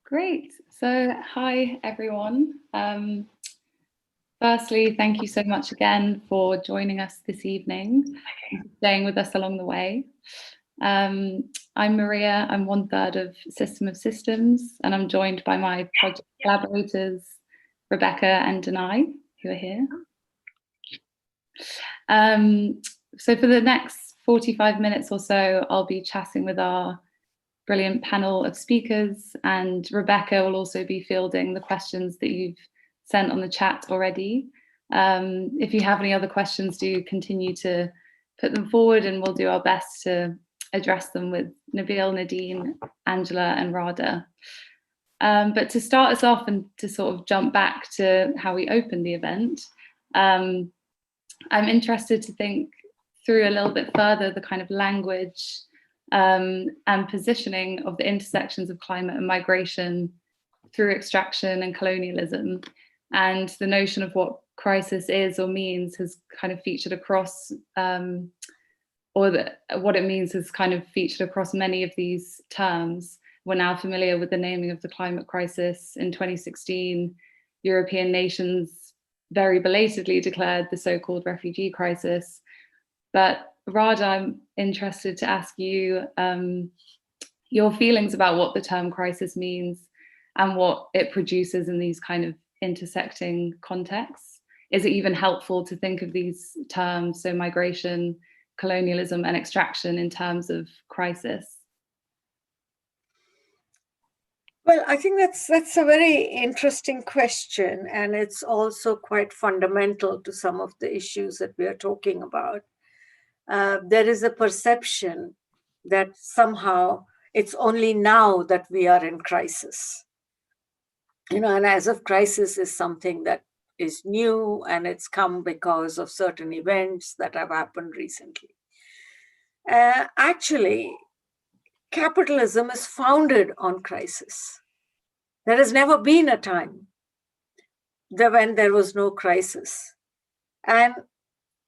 Great. So, hi everyone. Firstly, thank you so much again for joining us this evening, and staying with us along the way. I'm Maria. I'm 1/3 of System of Systems, and I'm joined by my project collaborators, Rebecca and Denai, who are here. So for the next 45 minutes or so, I'll be chatting with our brilliant panel of speakers, and Rebecca will also be fielding the questions that you've sent on the chat already. If you have any other questions, do continue to put them forward and we'll do our best to address them with Nabil, Nadine, Angela and Radha. But to start us off and to sort of jump back to how we opened the event, I'm interested to think through a little bit further the kind of language and positioning of the intersections of climate and migration through extraction and colonialism. And the notion of what crisis is or means has kind of featured across, what it means has kind of featured across many of these terms. We're now familiar with the naming of the climate crisis. In 2016, European nations very belatedly declared the so-called refugee crisis. But Radha, I'm interested to ask you your feelings about what the term crisis means and what it produces in these kind of intersecting contexts. Is it even helpful to think of these terms, so migration, colonialism and extraction, in terms of crisis? Well, I think that's a very interesting question, and it's also quite fundamental to some of the issues that we are talking about. There is a perception that somehow it's only now that we are in crisis. And as if crisis is something that is new and it's come because of certain events that have happened recently. Actually, capitalism is founded on crisis. There has never been a time when there was no crisis. And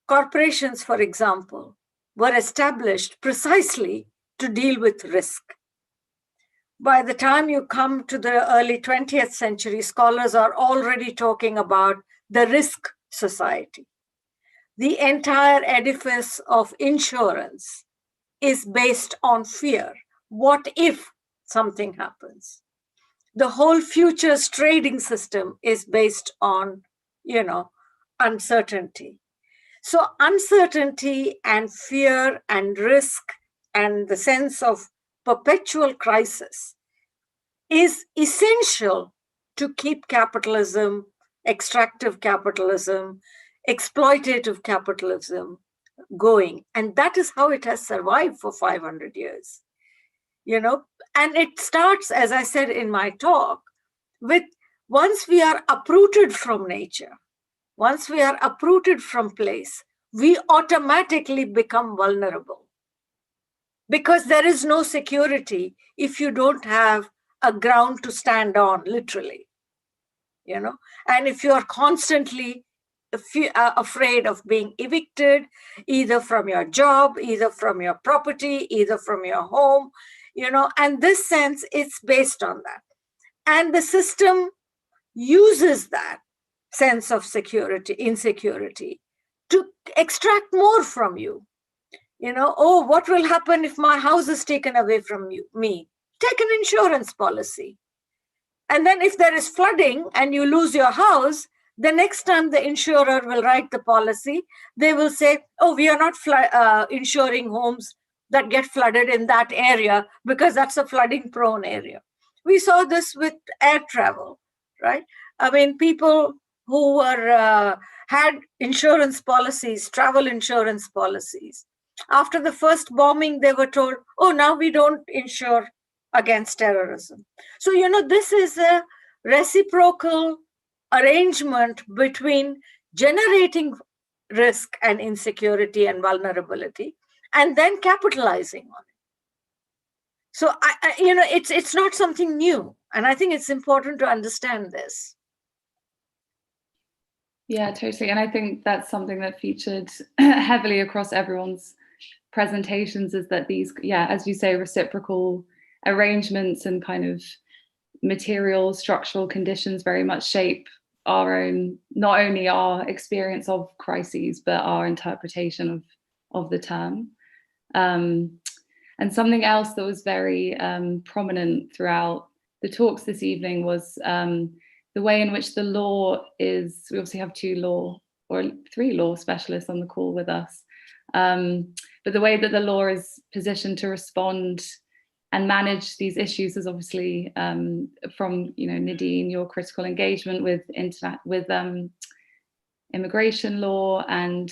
corporations, for example, were established precisely to deal with risk. By the time you come to the early 20th century, scholars are already talking about the risk society. The entire edifice of insurance is based on fear. What if something happens? The whole futures trading system is based on, uncertainty. So uncertainty and fear and risk and the sense of perpetual crisis is essential to keep capitalism, extractive capitalism, exploitative capitalism going. And that is how it has survived for 500 years. And it starts, as I said in my talk, with once we are uprooted from nature, once we are uprooted from place, we automatically become vulnerable. Because there is no security if you don't have a ground to stand on, literally. And if you are constantly afraid of being evicted, either from your job, either from your property, either from your home, and this sense, it's based on that. And the system uses that sense of insecurity, to extract more from you. What will happen if my house is taken away from me? Take an insurance policy. And then if there is flooding and you lose your house, the next time the insurer will write the policy, they will say, oh, we are not insuring homes that get flooded in that area because that's a flooding prone area. We saw this with air travel, right? I mean, people who had insurance policies, travel insurance policies. After the first bombing, they were told, oh, now we don't insure against terrorism. So, this is a reciprocal arrangement between generating risk and insecurity and vulnerability and then capitalizing on it. So, it's not something new. And I think it's important to understand this. Yeah, totally. And I think that's something that featured heavily across everyone's presentations, is that these, as you say, reciprocal arrangements and kind of material structural conditions very much shape our own, not only our experience of crises, but our interpretation of the term. And something else that was very prominent throughout the talks this evening was the way in which the law is, we obviously have 3 law specialists on the call with us, but the way that the law is positioned to respond and manage these issues is obviously from, Nadine, your critical engagement with immigration law, and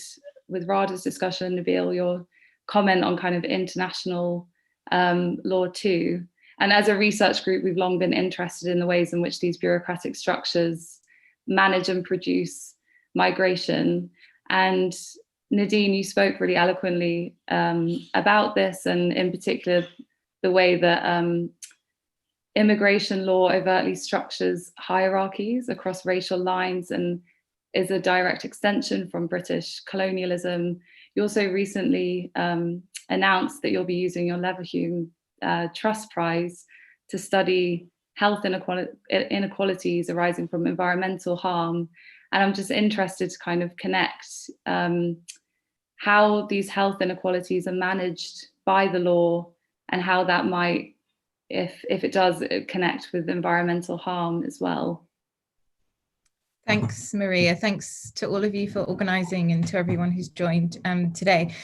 with Radha's discussion, Nabil, your comment on kind of international law too. And as a research group, we've long been interested in the ways in which these bureaucratic structures manage and produce migration. And Nadine, you spoke really eloquently about this, and in particular, the way that immigration law overtly structures hierarchies across racial lines and is a direct extension from British colonialism. You also recently announced that you'll be using your Leverhulme Trust Prize to study health inequalities arising from environmental harm. And I'm just interested to kind of connect how these health inequalities are managed by the law, and how that might, if it does, connect with environmental harm as well. Thanks, Maria. Thanks to all of you for organising, and to everyone who's joined today.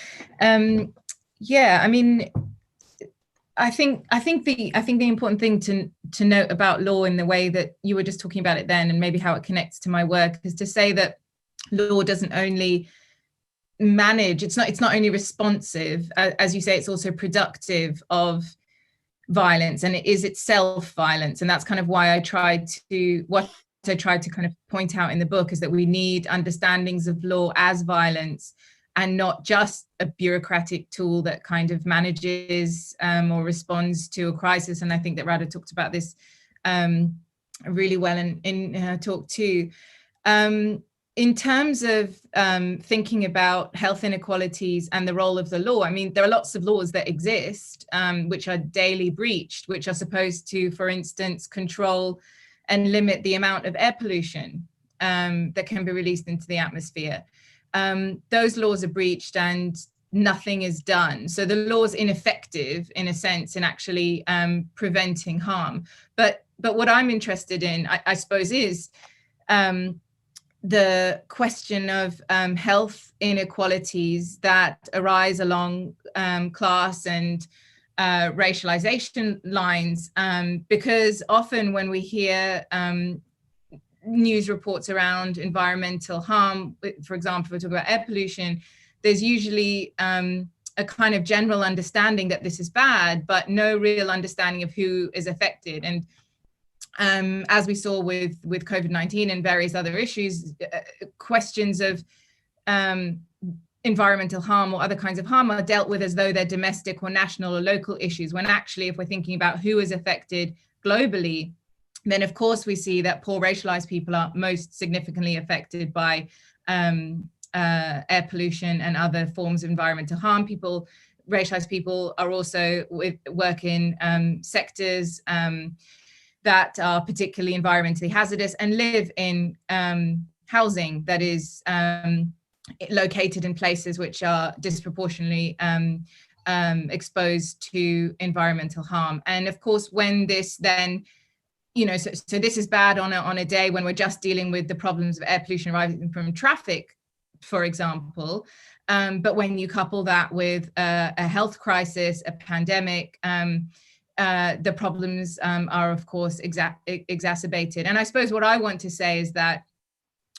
Yeah, I mean, I think the important thing to note about law, in the way that you were just talking about it then, and maybe how it connects to my work, is to say that law doesn't only manage, it's not only responsive, as you say, it's also productive of violence, and it is itself violence. And that's kind of why I tried to kind of point out in the book, is that we need understandings of law as violence, and not just a bureaucratic tool that kind of manages or responds to a crisis. And I think that Radha talked about this really well in her talk too. In terms of thinking about health inequalities and the role of the law, I mean, there are lots of laws that exist which are daily breached, which are supposed to, for instance, control and limit the amount of air pollution that can be released into the atmosphere. Those laws are breached and nothing is done. So the law is ineffective, in a sense, in actually preventing harm. But what I'm interested in, I suppose, is the question of health inequalities that arise along class and racialization lines, because often when we hear news reports around environmental harm, for example, if we're talking about air pollution, there's usually a kind of general understanding that this is bad, but no real understanding of who is affected. And as we saw with COVID-19 and various other issues, questions of environmental harm or other kinds of harm are dealt with as though they're domestic or national or local issues, when actually, if we're thinking about who is affected globally, then of course we see that poor racialized people are most significantly affected by air pollution and other forms of environmental harm. Racialized people are also work in sectors that are particularly environmentally hazardous, and live in housing that is located in places which are disproportionately exposed to environmental harm. And of course, when this then, so this is bad on a day when we're just dealing with the problems of air pollution arising from traffic, for example. But when you couple that with a health crisis, a pandemic, the problems are, of course, exacerbated. And I suppose what I want to say is that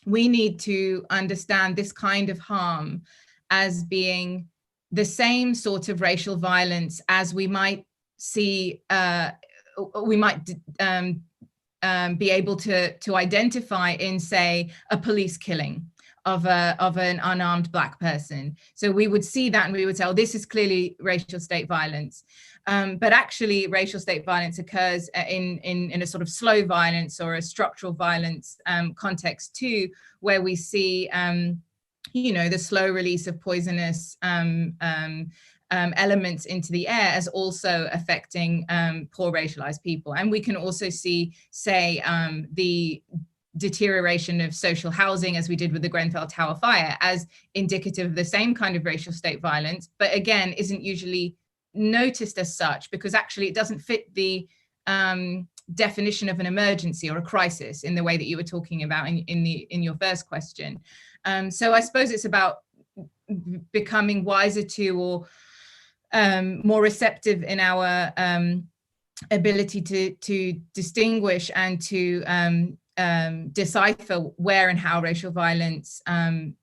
we need to understand this kind of harm as being the same sort of racial violence as we might see, we might be able to identify in, say, a police killing of an unarmed Black person. So we would see that and we would say, oh, this is clearly racial state violence. But actually, racial state violence occurs in a sort of slow violence or a structural violence context too, where we see, the slow release of poisonous elements into the air as also affecting poor racialized people. And we can also see, say, the deterioration of social housing, as we did with the Grenfell Tower fire, as indicative of the same kind of racial state violence, but again, isn't usually noticed as such, because actually it doesn't fit the definition of an emergency or a crisis in the way that you were talking about in your first question. So I suppose it's about becoming wiser to, or more receptive in our ability to distinguish and to decipher where and how racial violence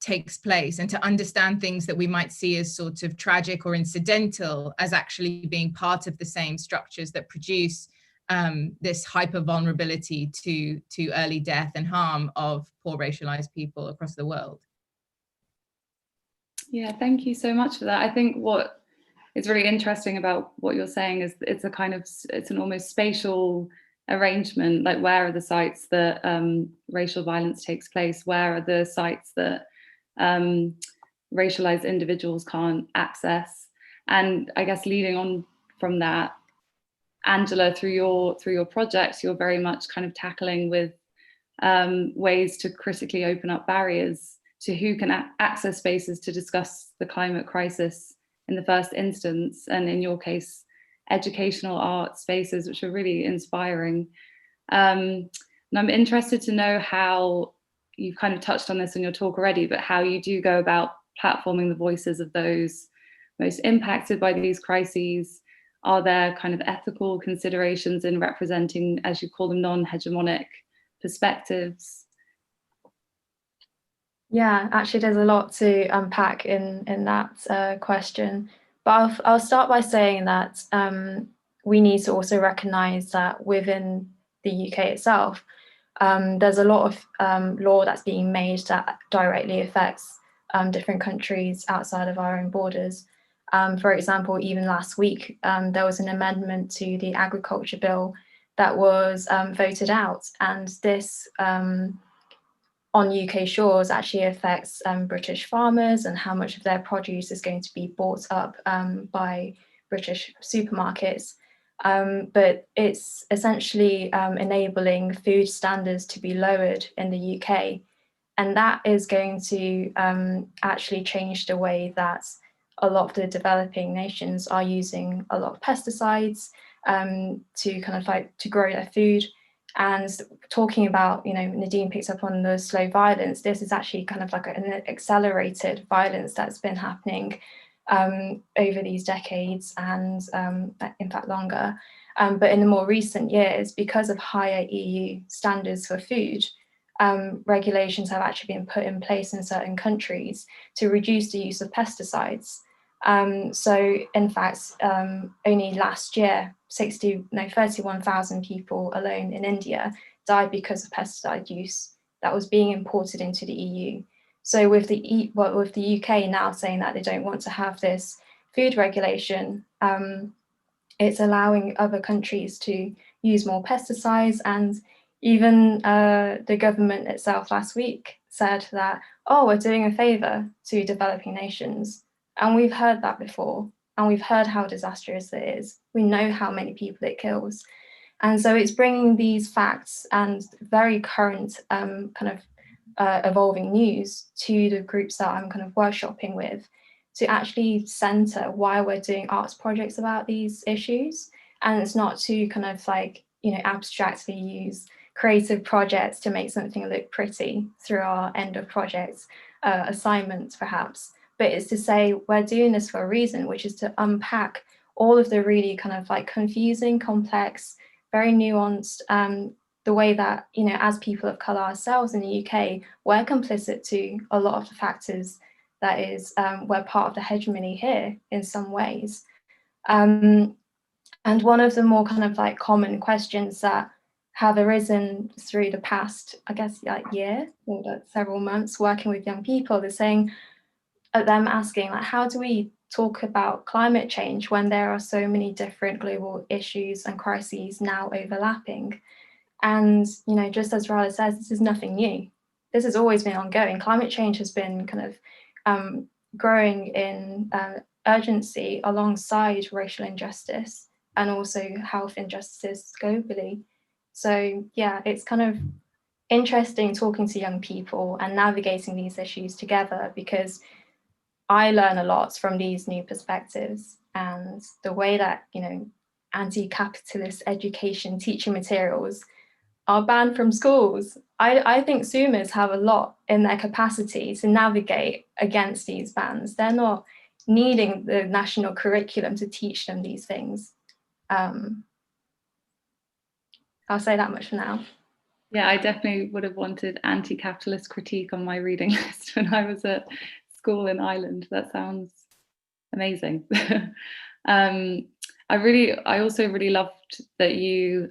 takes place, and to understand things that we might see as sort of tragic or incidental as actually being part of the same structures that produce this hyper vulnerability to early death and harm of poor racialized people across the world. Yeah, thank you so much for that. I think what is really interesting about what you're saying is it's an almost spatial arrangement, like where are the sites that racial violence takes place, where are the sites that racialized individuals can't access. And I guess leading on from that, Angela, through your projects, you're very much kind of tackling with ways to critically open up barriers to who can access spaces to discuss the climate crisis in the first instance, and in your case, educational art spaces, which are really inspiring. And I'm interested to know how, you've kind of touched on this in your talk already, but how you do go about platforming the voices of those most impacted by these crises. Are there kind of ethical considerations in representing, as you call them, non-hegemonic perspectives? Yeah, actually, there's a lot to unpack in that question. But I'll start by saying that we need to also recognise that within the UK itself, there's a lot of law that's being made that directly affects different countries outside of our own borders. For example, even last week, there was an amendment to the agriculture bill that was voted out, and this on UK shores actually affects British farmers and how much of their produce is going to be bought up by British supermarkets. But it's essentially enabling food standards to be lowered in the UK. And that is going to actually change the way that a lot of the developing nations are using a lot of pesticides to kind of like to grow their food. And talking about, you know, Nadine picked up on the slow violence. This is actually kind of like an accelerated violence that's been happening over these decades, and in fact longer. But in the more recent years, because of higher EU standards for food, regulations have actually been put in place in certain countries to reduce the use of pesticides. So in fact, only last year, 31,000 people alone in India died because of pesticide use that was being imported into the EU. So with the UK now saying that they don't want to have this food regulation, it's allowing other countries to use more pesticides. And even the government itself last week said that, oh, we're doing a favour to developing nations. And we've heard that before, and we've heard how disastrous it is. We know how many people it kills. And so it's bringing these facts and very current evolving news to the groups that I'm kind of workshopping with, to actually centre why we're doing arts projects about these issues. And it's not to kind of like, you know, abstractly use creative projects to make something look pretty through our end of project assignments perhaps, but it's to say we're doing this for a reason, which is to unpack all of the really kind of like confusing, complex, very nuanced, the way that, you know, as people of colour ourselves in the UK, we're complicit to a lot of the factors that is, we're part of the hegemony here in some ways. And one of the more kind of like common questions that have arisen through the past, I guess, like year or several months working with young people is saying, them asking, like, how do we talk about climate change when there are so many different global issues and crises now overlapping? And, you know, just as Radha says, this is nothing new. This has always been ongoing. Climate change has been kind of growing in urgency alongside racial injustice and also health injustices globally. So yeah, it's kind of interesting talking to young people and navigating these issues together, because I learn a lot from these new perspectives, and the way that, you know, anti-capitalist education teaching materials are banned from schools. I think Sumas have a lot in their capacity to navigate against these bans. They're not needing the national curriculum to teach them these things. I'll say that much for now. Yeah, I definitely would have wanted anti-capitalist critique on my reading list when I was at school in Ireland. That sounds amazing. I also really loved that you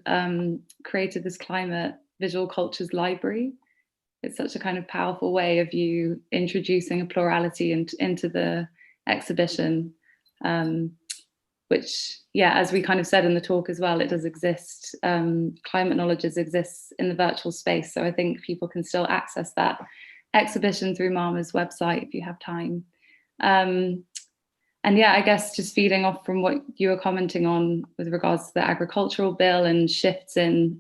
created this climate visual cultures library. It's such a kind of powerful way of you introducing a plurality into the exhibition, which, yeah, as we kind of said in the talk as well, it does exist. Climate knowledges exists in the virtual space. So I think people can still access that exhibition through Mama's website if you have time. And yeah, I guess just feeding off from what you were commenting on with regards to the agricultural bill and shifts in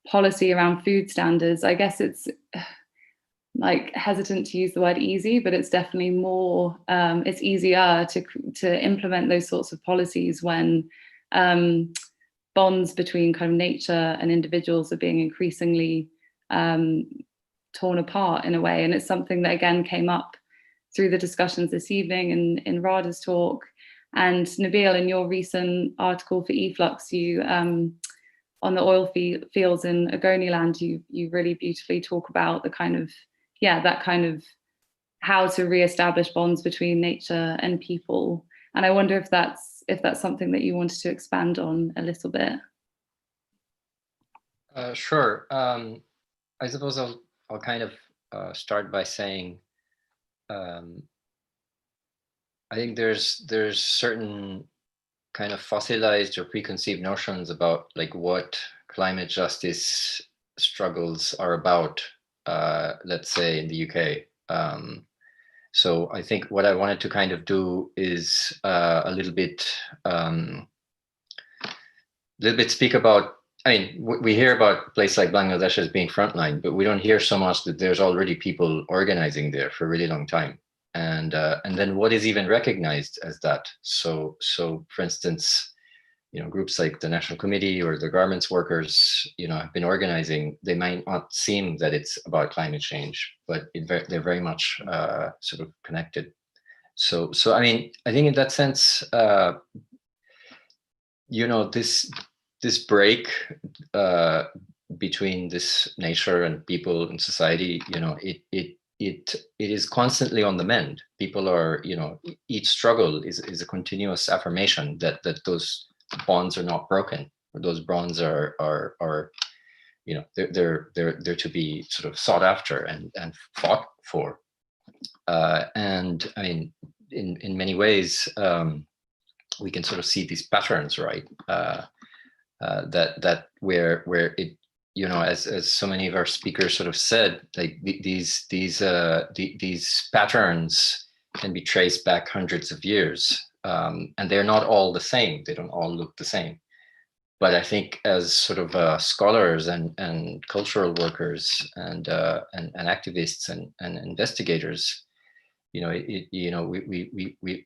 policy around food standards, I guess it's like hesitant to use the word easy, but it's definitely more, it's easier to implement those sorts of policies when bonds between kind of nature and individuals are being increasingly torn apart in a way. And it's something that again came up through the discussions this evening in Radha's talk. And Nabil, in your recent article for eFlux, you on the oil fields in Ogoniland, you really beautifully talk about the kind of, yeah, that kind of how to reestablish bonds between nature and people. And I wonder if that's something that you wanted to expand on a little bit. Sure. I suppose I'll kind of start by saying I think there's certain kind of fossilized or preconceived notions about like what climate justice struggles are about, let's say in the UK. So I think what I wanted to kind of do is a little bit speak about, I mean, we hear about a place like Bangladesh as being frontline, but we don't hear so much that there's already people organizing there for a really long time. And then what is even recognized as that? So for instance, you know, groups like the National Committee or the garments workers, you know, have been organizing. They might not seem that it's about climate change, but they're very much sort of connected. So I mean, I think in that sense, you know, this break between this nature and people and society, you know, it is constantly on the mend. People are, you know, each struggle is a continuous affirmation that those bonds are not broken, or those bonds are you know, they're to be sort of sought after and fought for. And I mean, in many ways, we can sort of see these patterns, right? That where it, you know, as so many of our speakers sort of said, like these patterns can be traced back hundreds of years, and they're not all the same. They don't all look the same. But I think as sort of scholars and cultural workers and activists and investigators, you know, we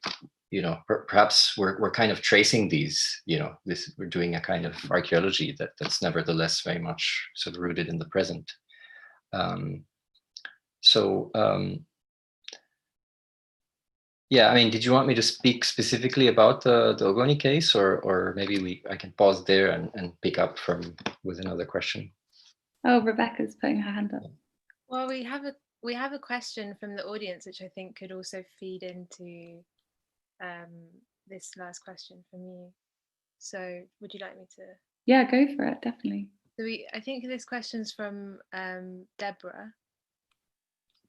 you know, perhaps we're kind of tracing these, you know, we're doing a kind of archaeology that's nevertheless very much sort of rooted in the present. Yeah, I mean, did you want me to speak specifically about the Ogoni case, or maybe I can pause there and pick up with another question? Oh, Rebecca's putting her hand up. Well, we have a question from the audience, which I think could also feed into this last question from you. So would you like me to? Yeah, go for it, definitely. So I think this question's from Deborah.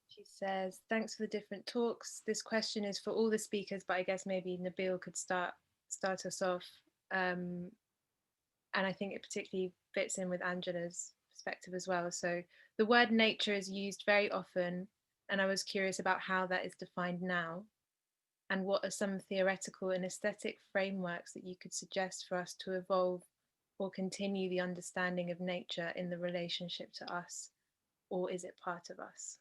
She says, thanks for the different talks. This question is for all the speakers, but I guess maybe Nabil could start us off. And I think it particularly fits in with Angela's perspective as well. So the word nature is used very often, and I was curious about how that is defined now. And what are some theoretical and aesthetic frameworks that you could suggest for us to evolve or continue the understanding of nature in the relationship to us, or is it part of us?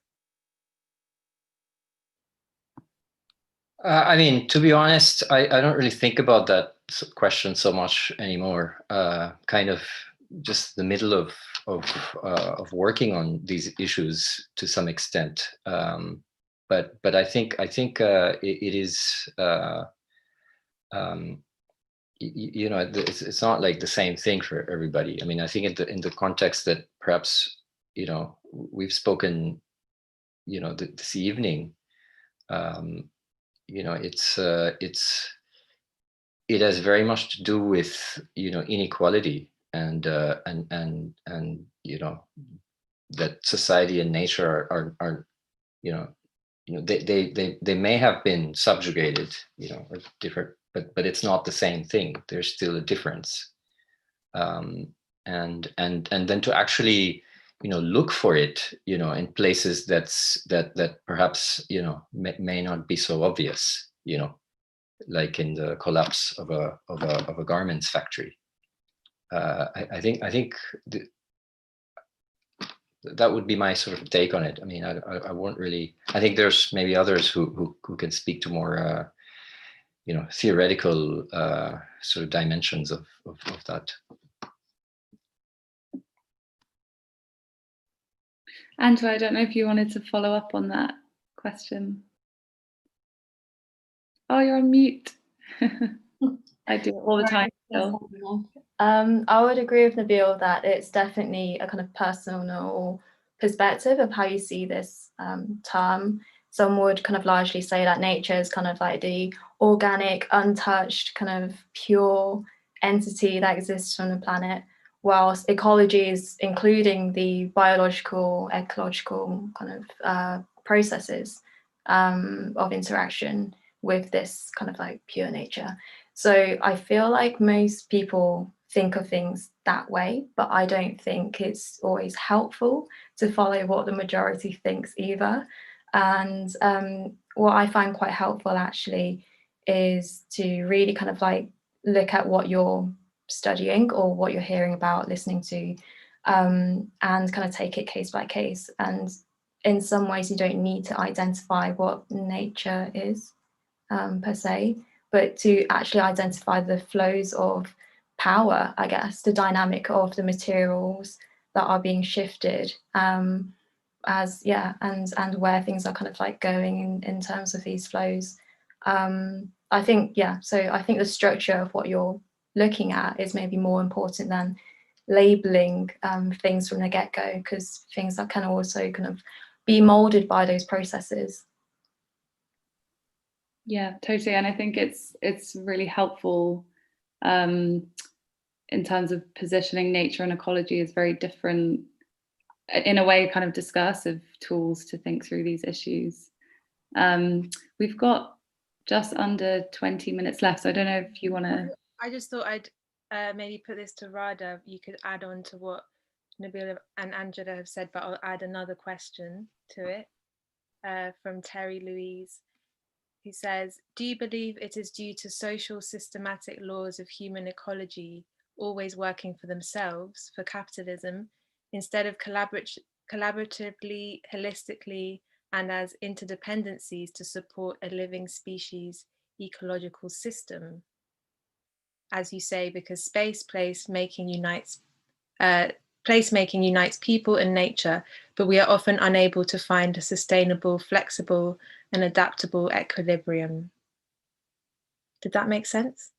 I mean, to be honest, I don't really think about that question so much anymore. Kind of just the middle of working on these issues to some extent. But I think it is you know, it's not like the same thing for everybody. I mean, I think in the context that perhaps, you know, we've spoken, you know, this evening. You know, it has very much to do with, you know, inequality and you know, that society and nature are you know, they may have been subjugated, you know, or different, but it's not the same thing. There's still a difference, and then to actually, you know, look for it, you know, in places that perhaps, you know, may not be so obvious, you know, like in the collapse of a garments factory. I think that would be my sort of take on it. I mean, I won't really. I think there's maybe others who can speak to more, you know, theoretical sort of dimensions of that. Andrew, I don't know if you wanted to follow up on that question. Oh, you're on mute. I do it all the time. Still. I would agree with Nabil that it's definitely a kind of personal perspective of how you see this term. Some would kind of largely say that nature is kind of like the organic, untouched, kind of pure entity that exists on the planet, whilst ecology is including the biological, ecological kind of processes of interaction with this kind of like pure nature. So I feel like most people think of things that way, but I don't think it's always helpful to follow what the majority thinks either. And what I find quite helpful actually is to really kind of like look at what you're studying or what you're hearing about, listening to, and kind of take it case by case. And in some ways, you don't need to identify what nature is per se, but to actually identify the flows of power, I guess, the dynamic of the materials that are being shifted, and where things are kind of like going in terms of these flows. I think the structure of what you're looking at is maybe more important than labeling things from the get-go, because things that can also kind of be molded by those processes. Yeah, totally. And I think it's really helpful in terms of positioning nature and ecology as very different, in a way, kind of discursive tools to think through these issues. We've got just under 20 minutes left, so I don't know if you want to... I just thought I'd maybe put this to Radha. You could add on to what Nabil and Angela have said, but I'll add another question to it from Terry Louise, who says, do you believe it is due to social systematic laws of human ecology always working for themselves, for capitalism, instead of collaboratively, holistically, and as interdependencies to support a living species ecological system? As you say, because placemaking unites people and nature, but we are often unable to find a sustainable, flexible, and adaptable equilibrium. Did that make sense,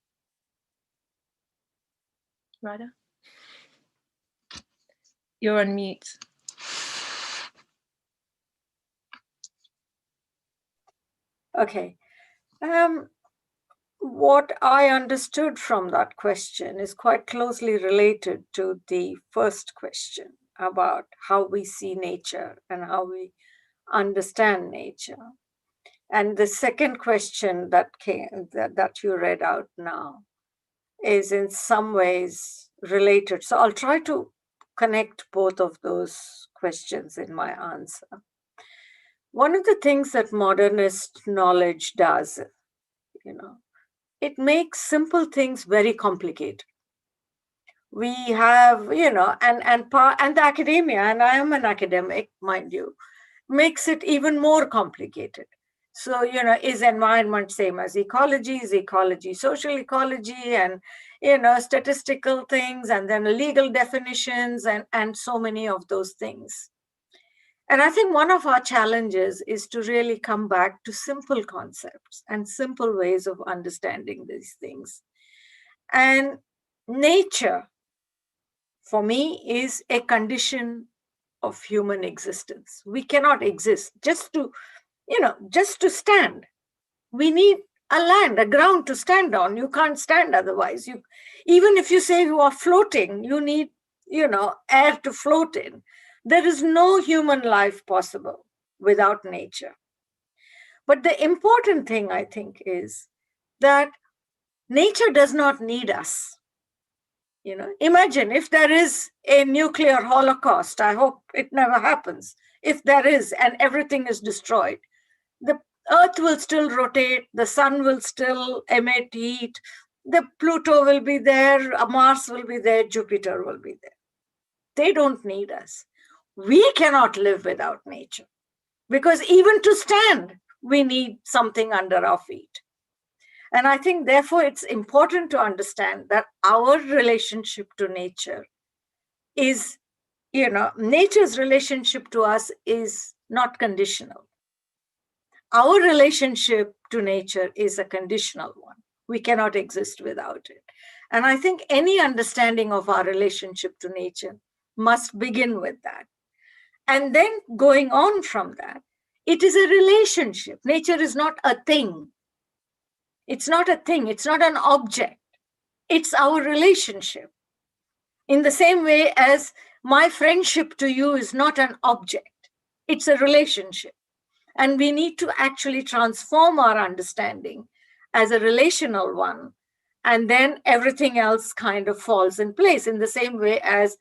Radha? You're on mute. Okay. What I understood from that question is quite closely related to the first question about how we see nature and how we understand nature. And the second question that you read out now is in some ways related. So I'll try to connect both of those questions in my answer. One of the things that modernist knowledge does it makes simple things very complicated. We have, and the academia, and I am an academic, mind you, makes it even more complicated. So, is environment same as ecology? Is ecology social ecology? And, statistical things, and then legal definitions, and so many of those things. And I think one of our challenges is to really come back to simple concepts and simple ways of understanding these things. And nature, for me, is a condition of human existence. We cannot exist just to stand. We need a land, a ground to stand on. You can't stand otherwise. Even if you say you are floating, you need, air to float in. There is no human life possible without nature. But the important thing, I think, is that nature does not need us. Imagine if there is a nuclear holocaust. I hope it never happens. If there is, and everything is destroyed, the Earth will still rotate, the sun will still emit heat, the Pluto will be there, Mars will be there, Jupiter will be there. They don't need us. We cannot live without nature, because even to stand, we need something under our feet. And I think, therefore, it's important to understand that our relationship to nature is, nature's relationship to us is not conditional. Our relationship to nature is a conditional one. We cannot exist without it. And I think any understanding of our relationship to nature must begin with that. And then going on from that, it is a relationship. Nature is not a thing. It's not a thing. It's not an object. It's our relationship. In the same way as my friendship to you is not an object. It's a relationship. And we need to actually transform our understanding as a relational one. And then everything else kind of falls in place. In the same way as,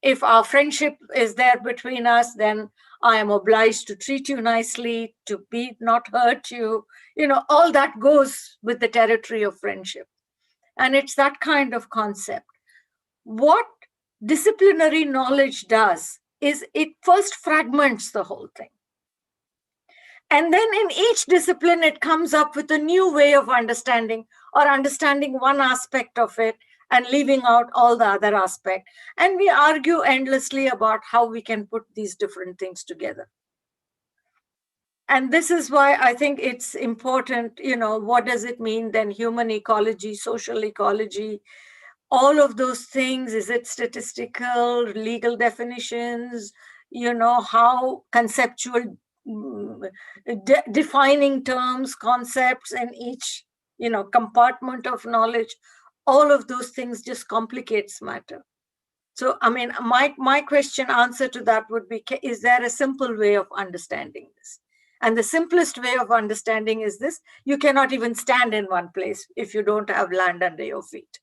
if our friendship is there between us, then I am obliged to treat you nicely, to not hurt you. All that goes with the territory of friendship. And it's that kind of concept. What disciplinary knowledge does is it first fragments the whole thing. And then in each discipline, it comes up with a new way of understanding, or understanding one aspect of it and leaving out all the other aspect. And we argue endlessly about how we can put these different things together. And this is why I think it's important, what does it mean then, human ecology, social ecology, all of those things? Is it statistical, legal definitions, how conceptual, defining terms, concepts in each, compartment of knowledge? All of those things just complicates matter. So, my answer to that would be, is there a simple way of understanding this? And the simplest way of understanding is this: you cannot even stand in one place if you don't have land under your feet.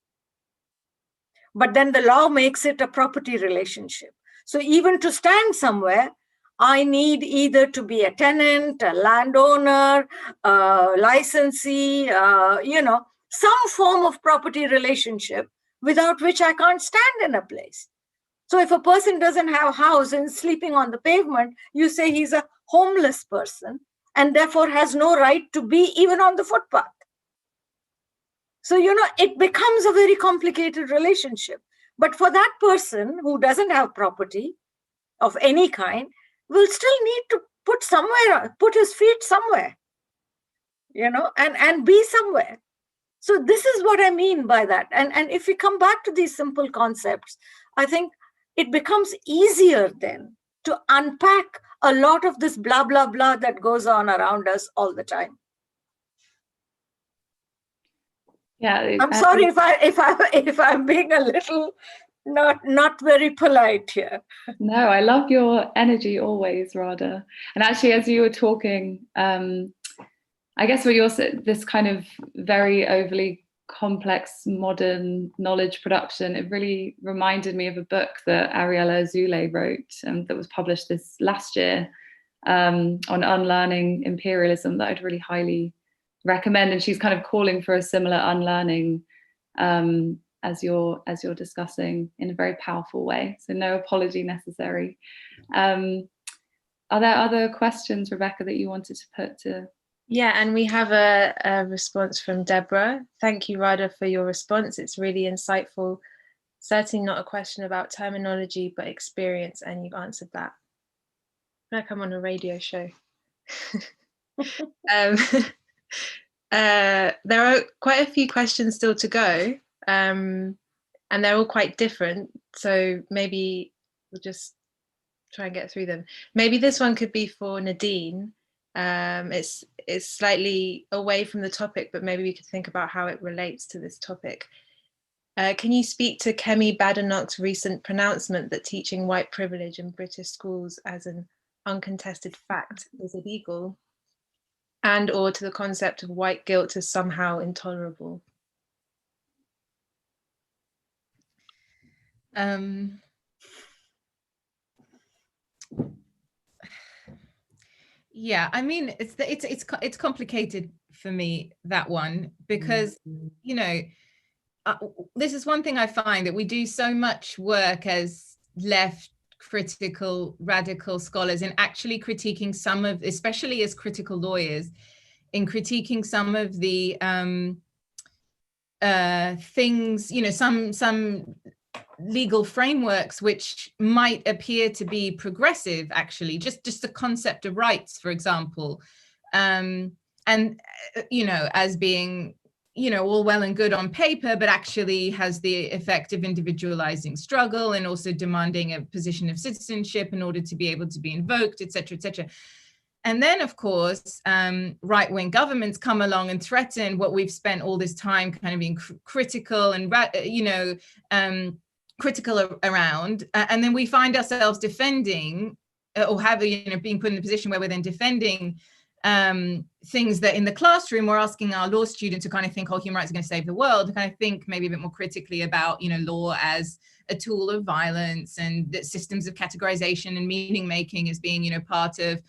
But then the law makes it a property relationship. So even to stand somewhere, I need either to be a tenant, a landowner, a licensee, some form of property relationship without which I can't stand in a place. So if a person doesn't have a house and is sleeping on the pavement, you say he's a homeless person and therefore has no right to be even on the footpath. So, it becomes a very complicated relationship. But for that person who doesn't have property of any kind, will still need to put his feet somewhere, and be somewhere. So this is what I mean by that. And if we come back to these simple concepts, I think it becomes easier then to unpack a lot of this blah, blah, blah that goes on around us all the time. Yeah, I'm sorry if I'm being a little not very polite here. No, I love your energy always, Radha. And actually, as you were talking, I guess what you're saying, this kind of very overly complex modern knowledge production, it really reminded me of a book that Ariella Azoulay wrote that was published this last year on unlearning imperialism, that I'd really highly recommend, and she's kind of calling for a similar unlearning as you're discussing in a very powerful way. So no apology necessary. Are there other questions, Rebecca, that you wanted to put to? Yeah, and we have a response from Deborah. Thank you, Radha, for your response. It's really insightful. Certainly not a question about terminology, but experience, and you've answered that. Like I'm on a radio show. There are quite a few questions still to go, and they're all quite different. So maybe we'll just try and get through them. Maybe this one could be for Nadine. It's slightly away from the topic, but maybe we could think about how it relates to this topic. Can you speak to Kemi Badenoch's recent pronouncement that teaching white privilege in British schools as an uncontested fact is illegal, and or to the concept of white guilt as somehow intolerable? Yeah, I mean, it's complicated for me, that one, because you know, this is one thing I find, that we do so much work as left critical radical scholars in actually critiquing some of, especially as critical lawyers, in critiquing some of the things, you know, some legal frameworks which might appear to be progressive, actually, just the concept of rights, for example, and you know, as being, you know, all well and good on paper, but actually has the effect of individualizing struggle and also demanding a position of citizenship in order to be able to be invoked, etc., etc. And then, of course, right-wing governments come along and threaten what we've spent all this time kind of being critical and, you know, critical around, and then we find ourselves defending, or have, you know, being put in a position where we're then defending things that in the classroom we're asking our law students to kind of think, oh, human rights are going to save the world, to kind of think maybe a bit more critically about, you know, law as a tool of violence, and that systems of categorization and meaning making as being, you know, part of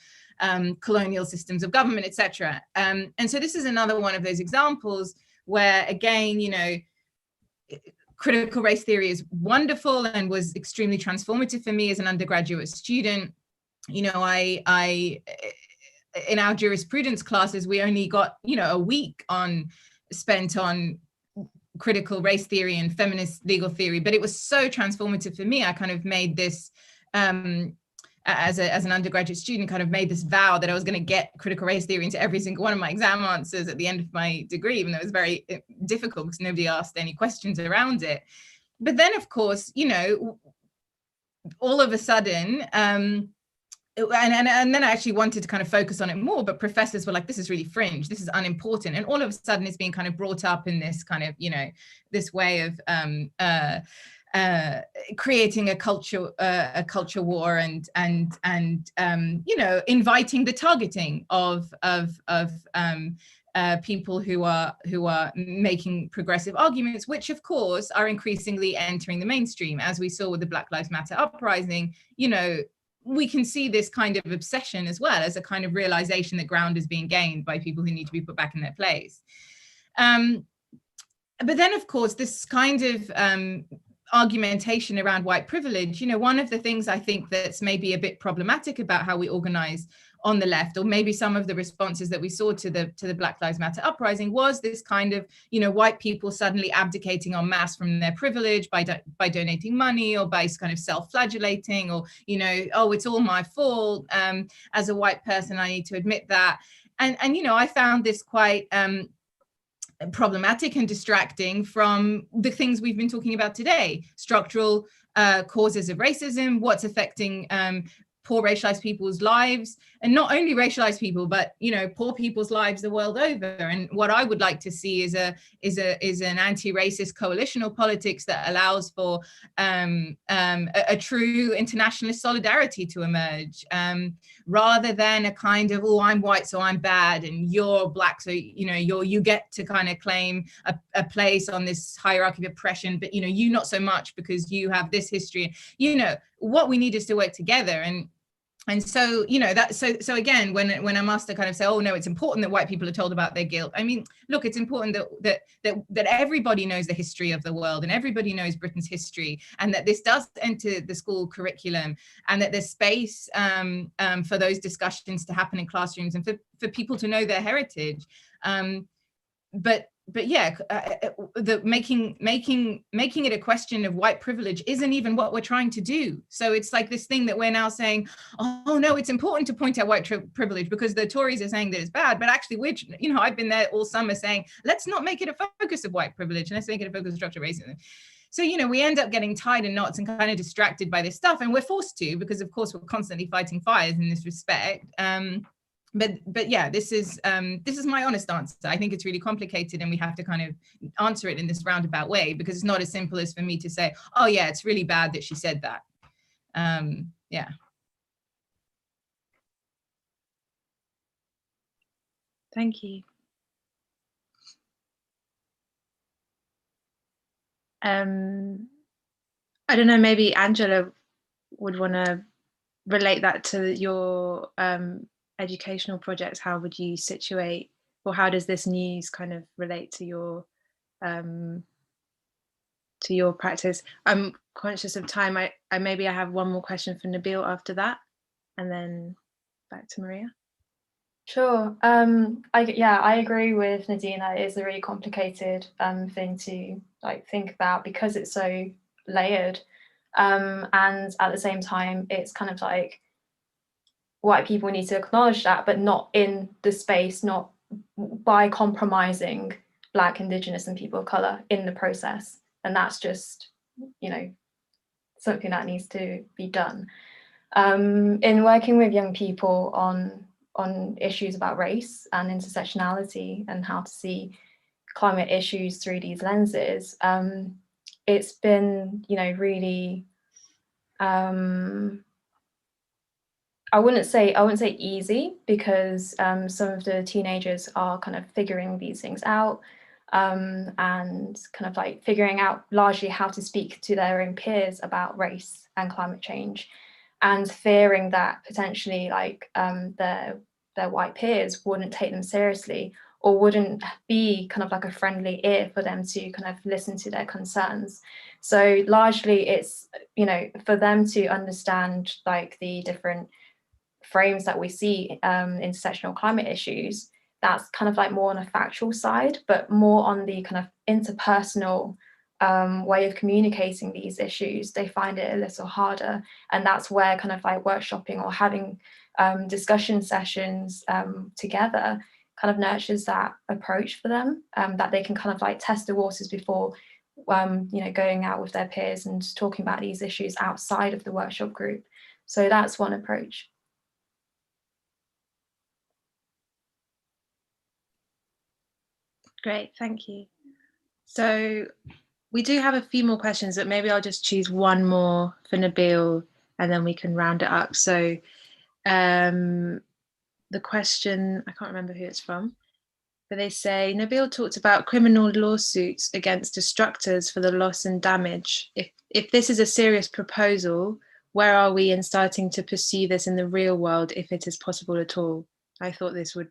colonial systems of government, etc. And so this is another one of those examples where, again, you know, critical race theory is wonderful and was extremely transformative for me as an undergraduate student. You know, I in our jurisprudence classes, we only got, you know, a week spent on critical race theory and feminist legal theory, but it was so transformative for me. I kind of made this, as an undergraduate student, kind of made this vow that I was going to get critical race theory into every single one of my exam answers at the end of my degree, even though it was very difficult because nobody asked any questions around it. But then, of course, you know, all of a sudden, and then I actually wanted to kind of focus on it more, but professors were like, this is really fringe, this is unimportant. And all of a sudden it's being kind of brought up in this kind of, you know, this way of creating a culture war and you know, inviting the targeting of people who are making progressive arguments, which of course are increasingly entering the mainstream, as we saw with the Black Lives Matter uprising. You know, we can see this kind of obsession as well as a kind of realization that ground is being gained by people who need to be put back in their place. But then, of course, this kind of argumentation around white privilege, you know, one of the things I think that's maybe a bit problematic about how we organize on the left, or maybe some of the responses that we saw to the Black Lives Matter uprising, was this kind of, you know, white people suddenly abdicating en masse from their privilege by donating money, or by kind of self-flagellating, or, you know, oh, it's all my fault. As a white person, I need to admit that. And you know, I found this quite problematic and distracting from the things we've been talking about today: structural causes of racism, what's affecting poor racialized people's lives, and not only racialized people, but, you know, poor people's lives the world over. And what I would like to see is an anti-racist coalitional politics that allows for a true internationalist solidarity to emerge, rather than a kind of, oh, I'm white, so I'm bad, and you're black, so, you know, you get to kind of claim a place on this hierarchy of oppression, but, you know, you not so much because you have this history. You know, what we need is to work together. And And so, you know, that so again, when I'm asked to kind of say, oh no, it's important that white people are told about their guilt. I mean, look, it's important that everybody knows the history of the world, and everybody knows Britain's history, and that this does enter the school curriculum, and that there's space for those discussions to happen in classrooms, and for people to know their heritage. But yeah, the making it a question of white privilege isn't even what we're trying to do. So it's like this thing that we're now saying, oh no, it's important to point out white privilege because the Tories are saying that it's bad, but actually, which, you know, I've been there all summer saying, let's not make it a focus of white privilege, and let's make it a focus of structural racism. So, you know, we end up getting tied in knots and kind of distracted by this stuff, and we're forced to, because of course we're constantly fighting fires in this respect. But yeah, this is my honest answer. I think it's really complicated, and we have to kind of answer it in this roundabout way, because it's not as simple as for me to say, oh yeah, it's really bad that she said that. Yeah. Thank you. I don't know, maybe Angela would want to relate that to your educational projects. How would you situate, or how does this news kind of relate to your practice? I'm conscious of time. I maybe I have one more question for Nabil after that, and then back to Maria. Sure. I agree with Nadine that it is a really complicated thing to like think about, because it's so layered, and at the same time it's kind of like white people need to acknowledge that, but not in the space, not by compromising Black, Indigenous and people of colour in the process. And that's just, you know, something that needs to be done. In working with young people on issues about race and intersectionality and how to see climate issues through these lenses, it's been, you know, really, I wouldn't say easy, because some of the teenagers are kind of figuring these things out, and kind of like figuring out largely how to speak to their own peers about race and climate change, and fearing that potentially like their white peers wouldn't take them seriously, or wouldn't be kind of like a friendly ear for them to kind of listen to their concerns. So largely it's, you know, for them to understand like the different frames that we see intersectional climate issues, that's kind of like more on a factual side, but more on the kind of interpersonal way of communicating these issues, they find it a little harder. And that's where kind of like workshopping or having discussion sessions together kind of nurtures that approach for them, that they can kind of like test the waters before you know, going out with their peers and talking about these issues outside of the workshop group. So that's one approach. Great, thank you. So we do have a few more questions, but maybe I'll just choose one more for Nabil and then we can round it up. So the question, I can't remember who it's from, but they say, Nabil talked about criminal lawsuits against destructors for the loss and damage. If this is a serious proposal, where are we in starting to pursue this in the real world, if it is possible at all? I thought this would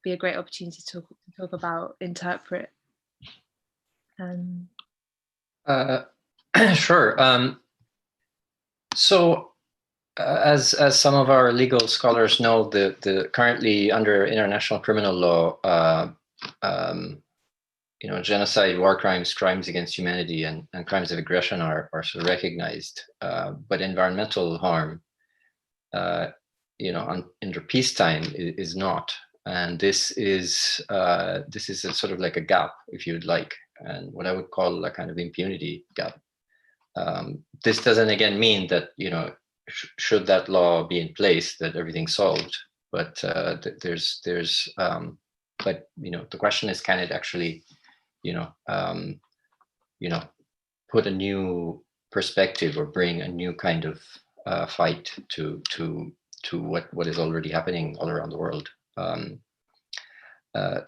be a great opportunity to talk about, interpret. Sure. So as some of our legal scholars know, the currently under international criminal law, you know, genocide, war crimes, crimes against humanity, and crimes of aggression are sort of recognized, but environmental harm, you know, under peacetime is not. And this is a sort of like a gap, if you'd like, and what I would call a kind of impunity gap. This doesn't again mean that, you know, should that law be in place, that everything's solved. But but you know, the question is, can it actually, you know, put a new perspective or bring a new kind of fight to what is already happening all around the world.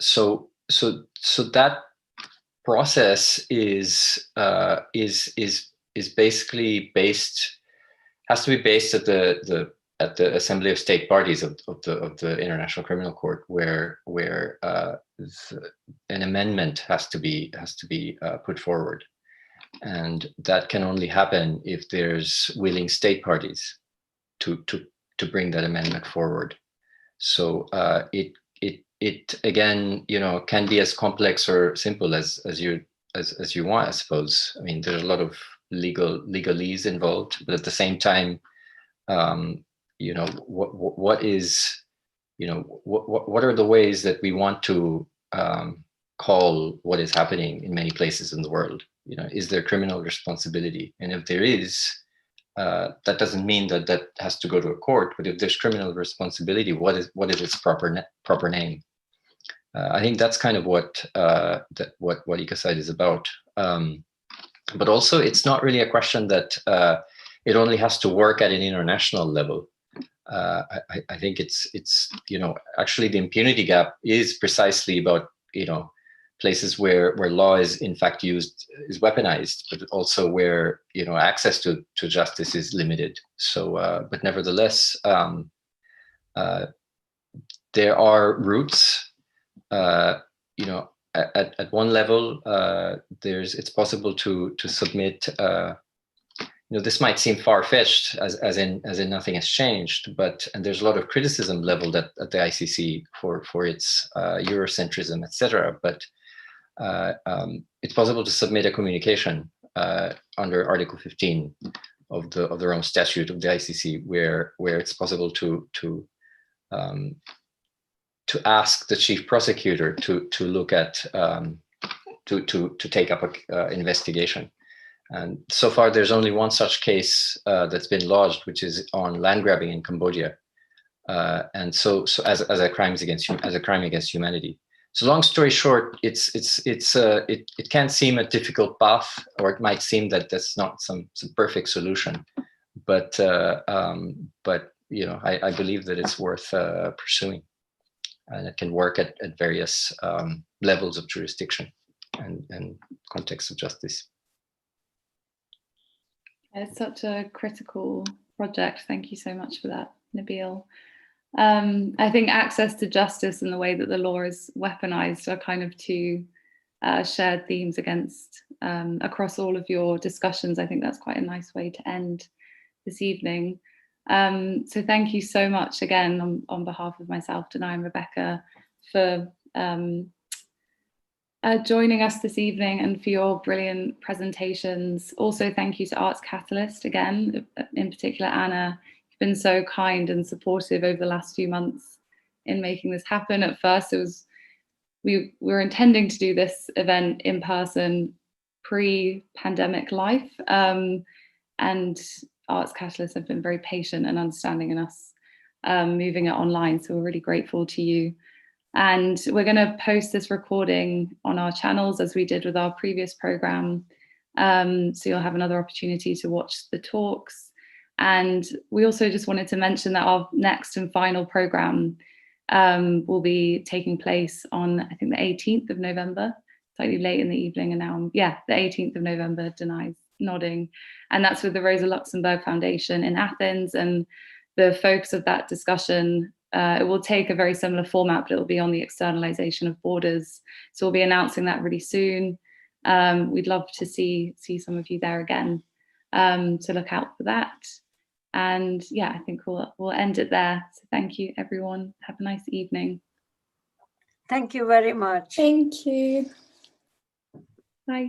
So that process is basically based, has to be based at the at the Assembly of State Parties of the International Criminal Court, where an amendment has to be put forward, and that can only happen if there's willing state parties to bring that amendment forward. So it again, can be as complex or simple as you want, I suppose. I mean, there's a lot of legalese involved, but at the same time, what are the ways that we want to call what is happening in many places in the world? Is there criminal responsibility? And if there is, that doesn't mean that has to go to a court. But if there's criminal responsibility, what is its proper name? I think that's kind of what ecocide is about. But also, it's not really a question that it only has to work at an international level. I think it's actually the impunity gap is precisely about places where law is in fact is weaponized, but also where access to justice is limited. So, but nevertheless, there are routes. At one level, it's possible to submit. This might seem far-fetched, as in nothing has changed, and there's a lot of criticism leveled at the ICC for its Eurocentrism, etc. But it's possible to submit a communication under Article 15 of the Rome Statute of the ICC, where it's possible to ask the chief prosecutor to look at to take up an investigation. And so far, there's only one such case that's been lodged, which is on land grabbing in Cambodia, and so as a crime against humanity. So, long story short, it can seem a difficult path, or it might seem that that's not some perfect solution, but I believe that it's worth pursuing, and it can work at various levels of jurisdiction and context of justice. It's such a critical project. Thank you so much for that, Nabil. I think access to justice and the way that the law is weaponized are kind of two shared themes across all of your discussions. I think that's quite a nice way to end this evening. So thank you so much again on behalf of myself, Danai, and Rebecca for joining us this evening and for your brilliant presentations. Also, thank you to Arts Catalyst again, in particular Anna. You've been so kind and supportive over the last few months in making this happen. At first, we were intending to do this event in person pre-pandemic life, and Arts Catalyst have been very patient and understanding in us moving it online. So we're really grateful to you. And we're going to post this recording on our channels as we did with our previous program. So you'll have another opportunity to watch the talks. And we also just wanted to mention that our next and final program will be taking place on, I think, the 18th of November, slightly late in the evening. And now, the 18th of November, Danai's nodding. And that's with the Rosa Luxemburg Foundation in Athens. And the focus of that discussion, it will take a very similar format, but it will be on the externalization of borders. So we'll be announcing that really soon. We'd love to see some of you there again. So look out for that. And I think we'll end it there. So thank you, everyone. Have a nice evening. Thank you very much. Thank you. Bye.